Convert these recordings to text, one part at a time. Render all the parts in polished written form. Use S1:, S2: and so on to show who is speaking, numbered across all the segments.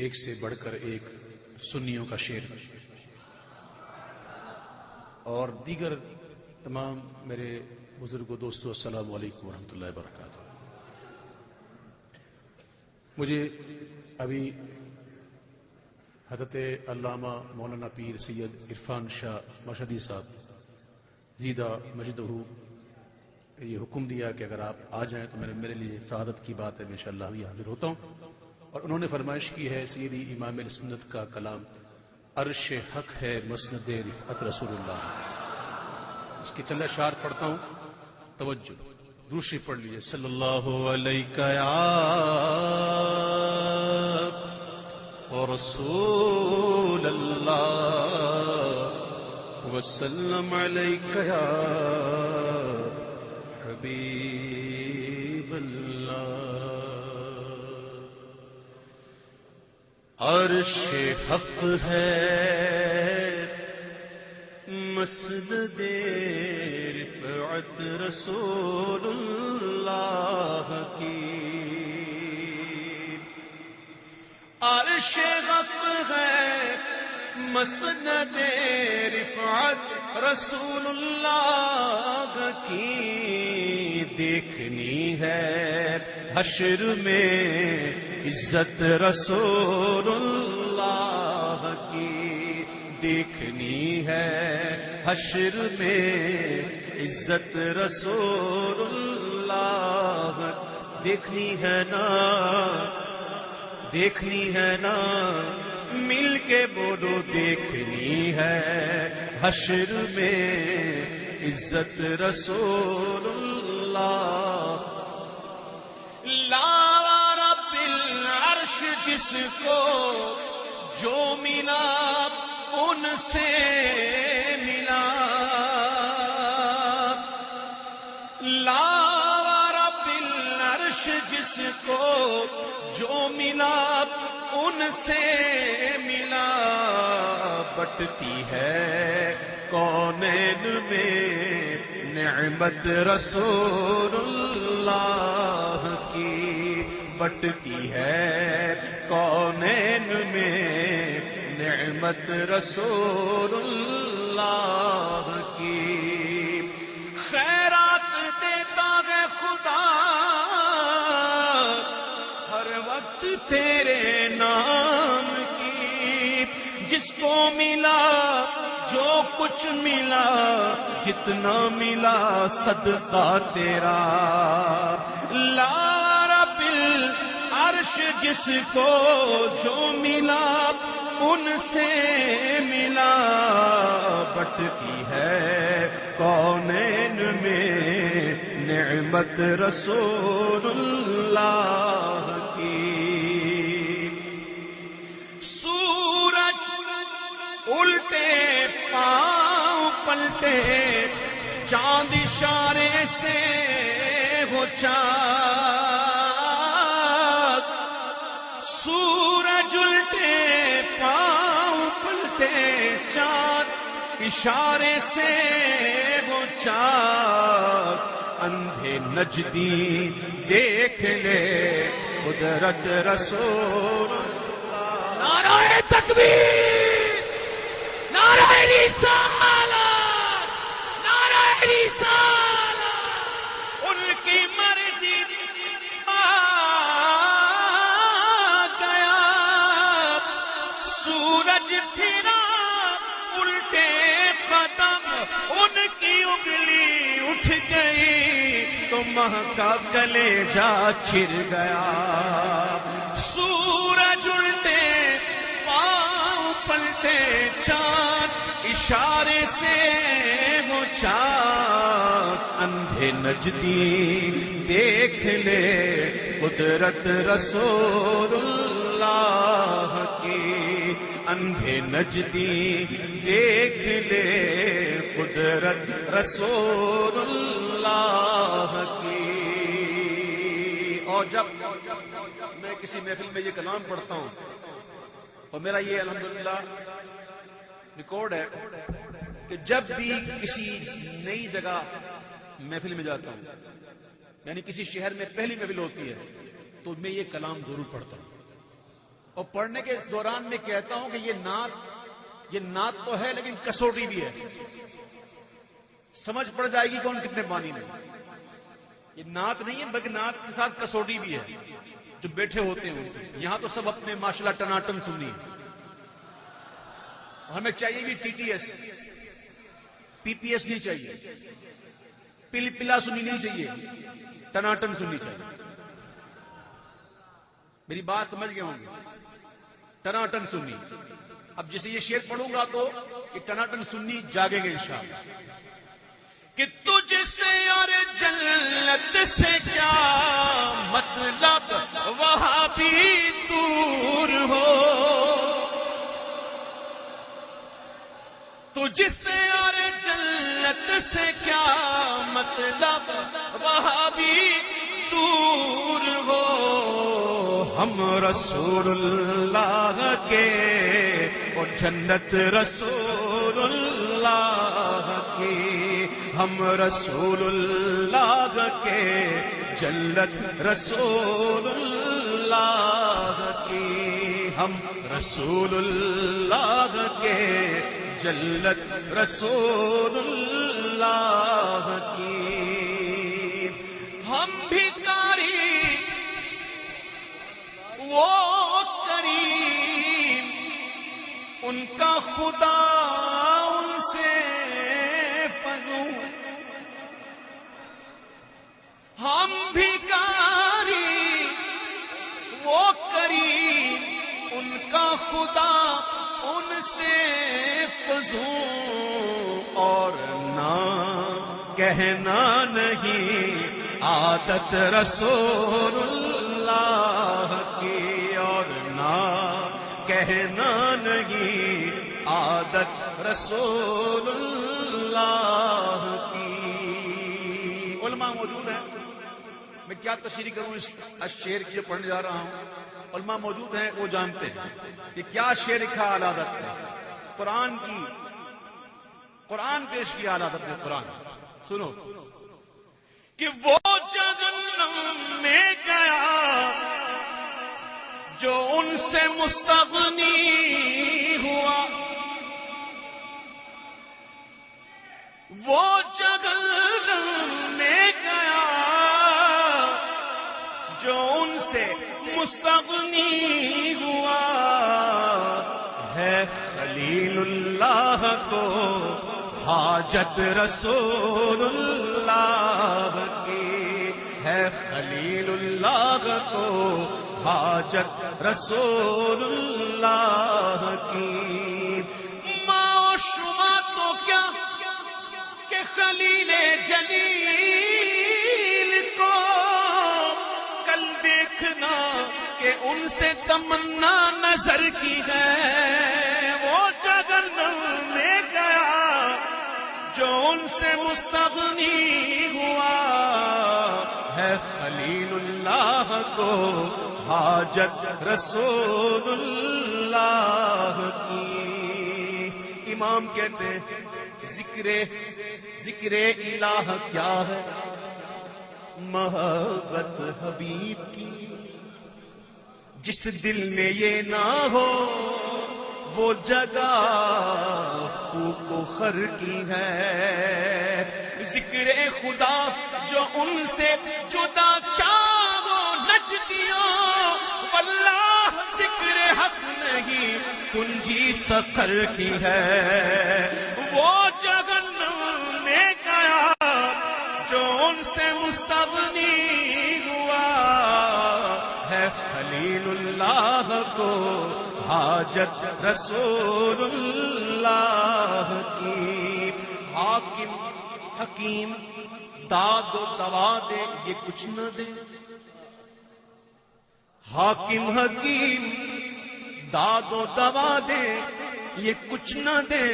S1: ایک سے بڑھ کر ایک سنیوں کا شعر اور دیگر تمام میرے بزرگوں دوستوں السلام علیکم ورحمۃ اللہ وبرکاتہ۔ مجھے ابھی حضرت علامہ مولانا پیر سید عرفان شاہ مشہدی صاحب زیدہ مجدہ یہ حکم دیا کہ اگر آپ آ جائیں تو میرے لیے سعادت کی بات ہے، میں انشاءاللہ بھی حاضر ہوتا ہوں۔ اور انہوں نے فرمائش کی ہے سیدی امام سنت کا کلام عرش حق ہے مسند رفعت رسول اللہ، اس کے چند اشعار پڑھتا ہوں، توجہ دوسری پڑھ لیجیے۔ صلی اللہ علیہ رسول اللہ وسلم علیک یا حبیب اللہ۔ عرش حق ہے مسند رفعت رسول اللہ کی، عرش حق ہے مسند رفعت رسول اللہ کی، دیکھنی ہے حشر میں عزت رسول اللہ کی، دیکھنی ہے حشر میں عزت رسول اللہ، دیکھنی ہے نا دیکھنی ہے نا مل کے بولو، دیکھنی ہے حشر میں عزت رسول اللہ۔ لا رب العرش جس کو جو ملا ان سے ملا، لا رب العرش جس کو جو ملا ان سے ملا، بٹتی ہے کونین میں نعمت رسول اللہ کی، بٹتی ہے کونین میں نعمت رسول اللہ کی، خیرات دیتا ہے خدا ہر وقت تیرے نام کی، جس کو ملا جو کچھ ملا جتنا ملا صدقہ تیرا، لا رب العرش جس کو جو ملا ان سے ملا، بٹتی ہے کونین میں نعمت رسول اللہ کی، سورج الٹے پاؤں پلٹے چاند اشارے سے ہو چاک، سورج الٹے پاؤں پلٹے چاند اشارے سے ہو چاک، اندھے نجدی دیکھ لے قدرت رسول اللہ۔ نعرہ تکبیر، نعرہ رسالت، نعرہ رسالت، ان کی مرضی آ گیا، سورج پھرا الٹے قدم، ان کی انگلی اٹھ گئی تو مہکا کلیجہ چر گیا، سورج الٹے پاؤں پلٹے چاند اشارے سے وہ چاند، اندھے نجدی دیکھ لے قدرت رسول اللہ کی، اندھے نجدی دیکھ لے قدرت رسول اللہ کی۔ اور جب میں کسی محفل میں یہ کلام پڑھتا ہوں اور میرا یہ الحمدللہ ریکارڈ ہے کہ جب بھی کسی نئی جگہ محفل میں جاتا ہوں، یعنی کسی شہر میں پہلی محفل ہوتی ہے، تو میں یہ کلام ضرور پڑھتا ہوں، اور پڑھنے کے اس دوران میں کہتا ہوں کہ یہ نعت تو ہے لیکن کسوٹی بھی ہے. سمجھ پڑ جائے گی کون کتنے پانی میں. یہ نعت نہیں ہے بلکہ نعت کے ساتھ کسوٹی بھی ہے. جو بیٹھے ہوتے ہیں ان کے یہاں تو سب اپنے ماشاءاللہ ٹناٹن سنی. ہمیں چاہیے بھی T T S P P S نہیں چاہیے, پل پلا سنی نہیں چاہیے, ٹناٹن سننی چاہیے. میری بات سمجھ گئے ہوں گے. ٹناٹن سنی. اب جیسے یہ شعر پڑھوں گا تو یہ ٹناٹن سنی جاگیں گے انشاءاللہ. کہ تجھ سے اور جنت سے کیا مطلب وہاں بھی دور ہو, تجھ سے اور جنت سے کیا مطلب وہاں بھی دور ہو. ہم رسول اللہ کے اور جنت رسول اللہ کی, ہم رسول اللہ کے جنت رسول اللہ کی, ہم رسول اللہ کے جنت رسول اللہ کی. ہم بھکاری وہ کریم ان کا خدا ان سے فضو. ہم بھکاری وہ کریم ان کا خدا ان سے فضو. اور نہ کہنا نہیں عادت رسول اللہ کی, اور نہ کہنا نہیں عادت رسول اللہ کی. علماء موجود ہیں, میں کیا تشریح کروں اس شعر کی جو پڑھنے جا رہا ہوں. علماء موجود ہیں وہ جانتے ہیں کہ کیا شعر لکھا اعلی حضرت نے. قرآن پیش کیا اعلی حضرت نے. قرآن سنو کہ وہ جہنم میں گیا جو ان سے مستغنی ہوا, وہ جہنم میں گیا جو ان سے مستغنی ہوا. ہے خلیل اللہ کو حاجت رسول اللہ کی, ہے خلیل اللہ کو حاجت رسول اللہ کی. ماں شما تو کیا کہ خلیل جلیل کو کل دیکھنا کہ ان سے تمنا نظر کی ہے. وہ جہنم میں گیا جو ان سے مستغنی ہوا, ہے خلیل اللہ کو حاجت رسول اللہ کی. امام کہتے ہیں ذکر الہ کیا ہے, محبت حبیب کی. جس دل میں یہ نہ ہو وہ جگہ پھوک و خر کی ہے. ذکر خدا جو ان سے جدا چاہو نجدیوں, واللہ ذکر حق نہیں کنجی سفر کی ہے. وہ جہنم میں گیا جو ان سے مستغنی ہوا, ہے خلیل اللہ کو حاجت رسول اللہ کی. حاکم حکیم داد و دوا دے یہ کچھ نہ دے, حاکم حکیم داد و دوا دے یہ کچھ نہ دے.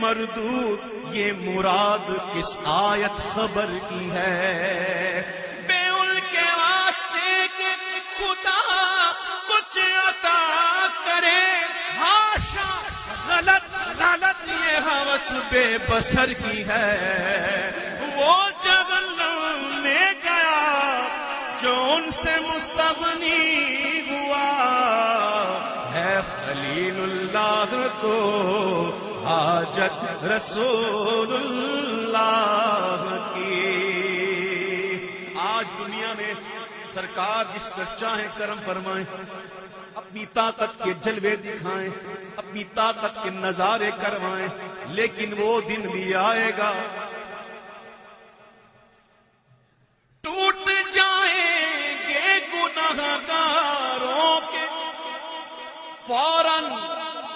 S1: مردود یہ مراد کس آیت خبر کی ہے. بے ان کے واسطے کے خدا کچھ عطا کرے, ہاشا غلط یہ ہوس بے بسر کی ہے. وہ جہنم میں گیا جو ان سے مستغنی ہوا, خلیل اللہ کو حاجت رسول اللہ کی۔ آج دنیا میں سرکار جس پر چاہیں کرم فرمائیں، اپنی طاقت کے جلوے دکھائیں، اپنی طاقت کے نظارے کروائیں، لیکن وہ دن بھی آئے گا ٹوٹ جائیں گے گناہگاروں کے فوراً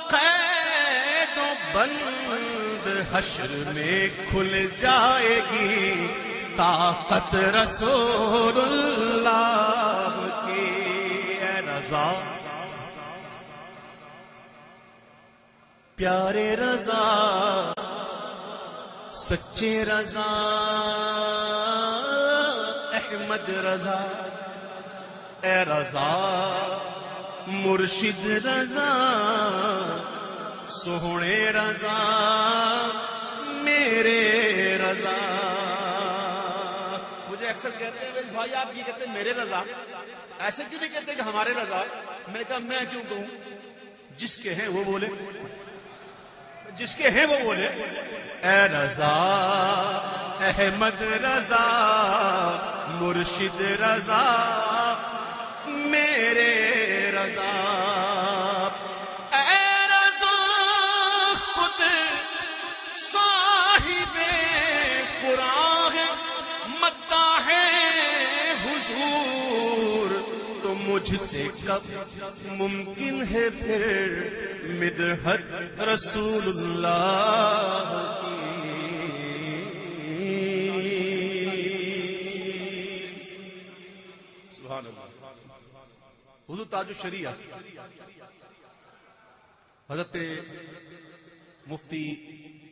S1: قید و بند، حشر میں کھل جائے گی طاقت رسول اللہ کی۔ اے رضا پیارے رضا سچے رضا احمد رضا، اے رضا مرشد رضا سوہنے رضا میرے رضا۔ مجھے اکثر کہتے ہیں بھائی آپ یہ کہتے ہیں میرے رضا، ایسے کیوں نہیں کہتے کہ ہمارے رضا؟ میں نے کہا میں کیوں کہوں، جس کے ہیں وہ بولے، جس کے ہیں وہ بولے۔ اے رضا احمد رضا مرشد رضا میرے رضا، اے رضا خود صاحب قرآن مداح حضور، تو مجھ سے کب ممکن ہے پھر مدحت رسول اللہ کی۔ سبحان اللہ۔ حضور تاج الشریعہ حضرت مفتی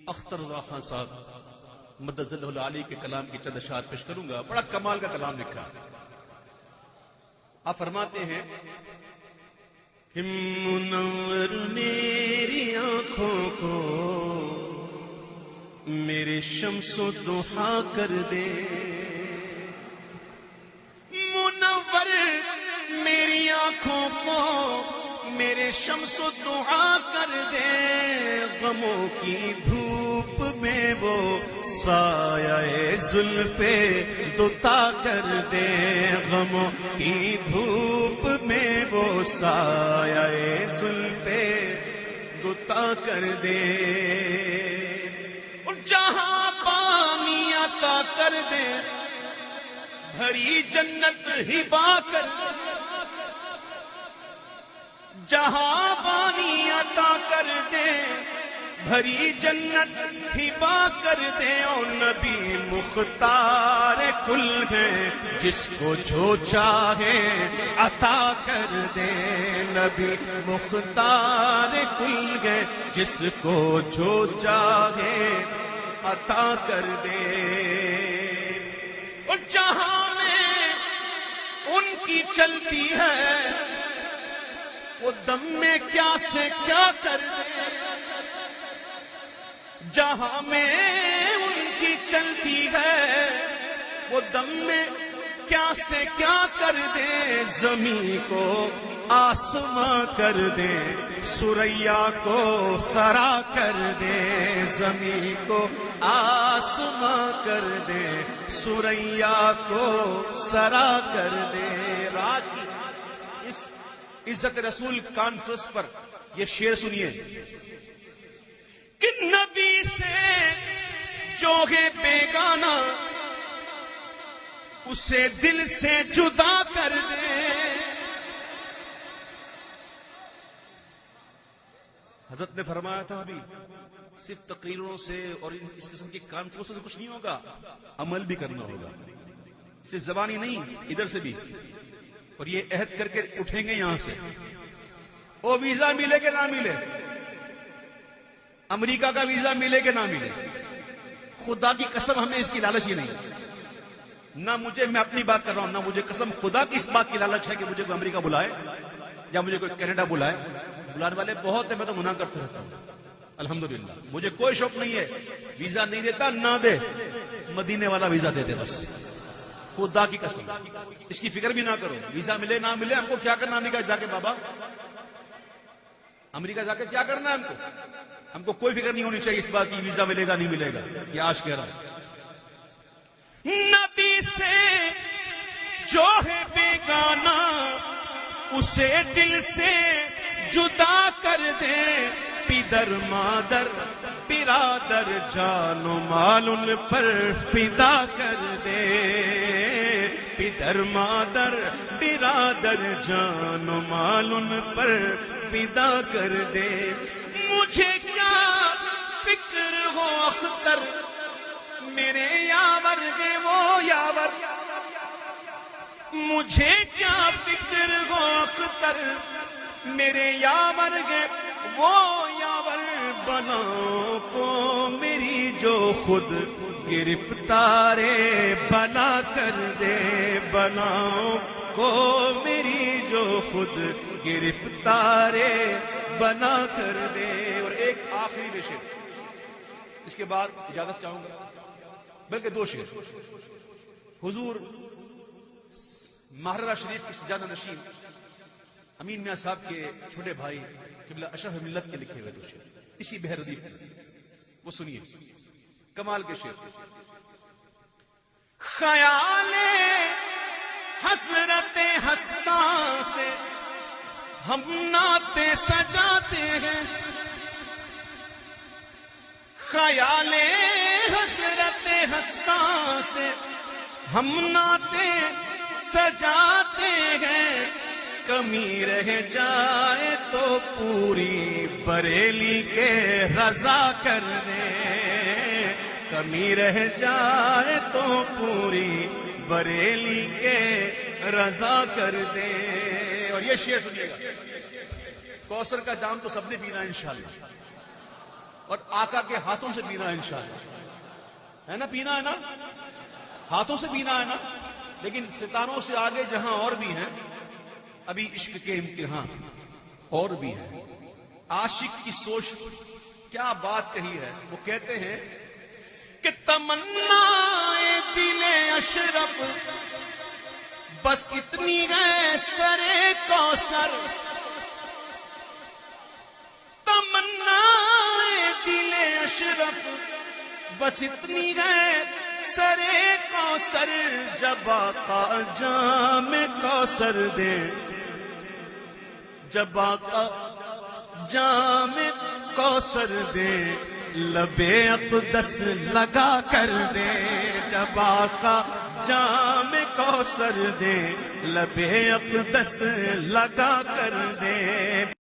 S1: اختر رضا خان صاحب مدد اللہ العالی کے کلام کی چند اشعار پیش کروں گا۔ بڑا کمال کا کلام لکھا ہے۔ آپ فرماتے ہیں منور میری آنکھوں کو میرے شمس و ضحا کر دے، منور میری آنکھوں کو میرے شمس و ضحا کر دے، غموں کی دھوپ میں وہ سایہ زلف دوتا کر دے، غموں کی دھوپ میں وہ سایہ زلف دوتا کر دے، جہاں پانی عطا کر دے، بھری جنت ہبا کر دے، جہاں پانی عطا کر دے، بھری جنت ہبا کر دے، اور نبی مختار کل ہے جس کو جو چاہے عطا کر دے، نبی مختار کل ہے جس کو جو چاہے عطا کر دے، اور جہاں میں ان کی چلتی ہے وہ دم میں کیا سے کیا کر دے، جہاں میں ان کی چلتی ہے وہ دم میں کیا سے کیا کر دے، زمین کو آسماں کر دے، سریا کو خرا کر دے، زمین کو آسماں کر دے، سریا کو سرا کر دے۔ راج کی اس عزت رسول کانفرنس پر یہ شعر سنیے کہ نبی سے جو ہے بیگانہ اسے دل سے جدا کر دے، حضرت نے فرمایا تھا ابھی صرف تقریروں سے اور اس قسم کی کانفرنس سے کچھ نہیں ہوگا، عمل بھی کرنا ہوگا، صرف زبانی نہیں ادھر سے بھی، اور یہ عہد کر کے اٹھیں گے یہاں سے، وہ ویزا ملے کہ نہ ملے، امریکہ کا ویزا ملے کہ نہ ملے، خدا کی قسم ہمیں اس کی لالچ ہی نہیں، نہ مجھے، میں اپنی بات کر رہا ہوں، نہ مجھے قسم خدا کی اس بات کی لالچ ہے کہ مجھے کوئی امریکہ بلائے یا مجھے کوئی کینیڈا بلائے، بلانے والے بہت ہیں، میں تو منع کرتا رہتا ہوں، الحمدللہ مجھے کوئی شوق نہیں ہے، ویزا نہیں دیتا نہ دے، مدینے والا ویزا دے دے بس، خدا کی قسم اس کی فکر بھی نہ کرو، ویزا ملے نہ ملے ہم کو کیا کرنا، نہیں کہا جا کے بابا امریکہ جا کے کیا کرنا ہے ہم کو کوئی فکر نہیں ہونی چاہیے اس بات کی ویزا ملے گا نہیں ملے گا. یہ آج کہہ رہا ہوں. نبی سے جو ہے بیگانہ اسے دل سے جدا کر دے. پدر مادر برادر جان و مال ان پر فدا کر دے. پدر مادر برادر جان و مال ان پر فدا کر دے. مجھے کیا فکر ہو اختر میرے یاور گے وہ یاور. مجھے کیا فکر ہو اختر میرے یاور گے وہ یاور. بناؤ کو میری جو خود گرفتار بنا کر دے. بناؤ کو میری جو خود گرفتار بنا کر دے. اور ایک آخری شعر اس کے بعد اجازت چاہوں گا، بلکہ 2 شعر. حضور ماہرہ شریف کی سجادہ نشین امین میاں صاحب کے چھوٹے بھائی قبلہ اشرف ملت کے لکھے ہوئے 2 شعر اسی بحر ردیف میں. وہ سنیے کمال کے شعر. خیال حسرت حساں سے ہم نعتیں سجاتے ہیں. خیال حسرت حساں سے ہم نعتیں سجاتے ہیں. کمی رہ جائے تو پوری بریلی کے رضا کر دے. کمی رہ جائے تو پوری بریلی کے رضا کر دے. اور یہ شعر سنیے گا. کوثر کا جام تو سب نے پینا ہے انشاءاللہ، اور آقا کے ہاتھوں سے پینا ہے انشاءاللہ. ہے نا؟ پینا ہے نا؟ ہاتھوں سے پینا ہے نا؟ لیکن ستاروں سے آگے جہاں اور بھی ہیں ابھی عشق کے امتحان اور بھی ہیں. عاشق کی سوچ کیا بات کہی ہے. وہ کہتے ہیں کہ تمنا دل اشرف بس اتنی ہے سرے کوثر. تمنا دل اشرف بس اتنی ہے سرے کوثر. جب آقا جام کوثر دے، جب آقا جام کوثر دے لبے اقدس لگا کر دے. جب آقا جام کوثر دے لبے اقدس لگا کر دے.